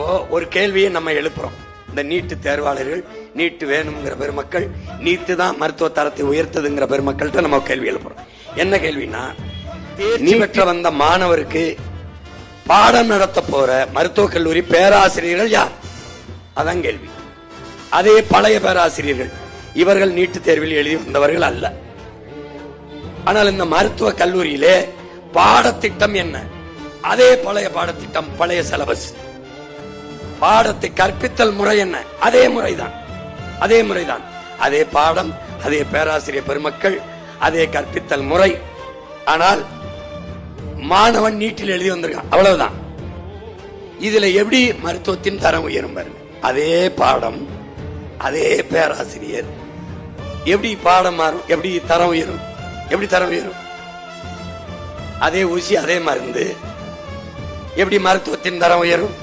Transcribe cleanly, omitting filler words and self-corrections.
இப்போ ஒரு கேள்வியை நம்ம எழுப்புறோம். இந்த நீட்டு தேர்வாளர்கள், நீட்டு வேணுங்கிற பெருமக்கள், நீட்டு தான் மருத்துவ தரத்தை உயர்த்ததுங்கிற பெருமக்கள்கிட்ட நம்ம கேள்வி எழுப்புறோம். என்ன கேள்வினா, தேர்ச்சி பெற்ற வந்த மாணவருக்கு பாடம் நடத்த போற மருத்துவக் கல்லூரி பேராசிரியர்கள் யார்? அதான் கேள்வி. அதே பழைய பேராசிரியர்கள், இவர்கள் நீட்டு தேர்வில் எழுதி வந்தவர்கள் அல்ல. ஆனால் இந்த மருத்துவ கல்லூரியிலே பாடத்திட்டம் என்ன? அதே பழைய பாடத்திட்டம், பழைய சிலபஸ். பாடத்தை கற்பித்தல் முறை என்ன? அதே முறைதான். அதே பாடம், அதே பேராசிரியர் பெருமக்கள், அதே கற்பித்தல் முறை. ஆனால் மாணவன் நீட்டில் எழுதி வந்திருக்கான், அவ்வளவுதான். இதுல எப்படி மருத்துவத்தின் தரம் உயரும் பாருங்க. அதே பாடம், அதே பேராசிரியர், எப்படி பாடம் மாறும்? எப்படி தரம் உயரும்? அதே ஊசி, அதே மருந்து, எப்படி மருத்துவத்தின் தரம் உயரும்?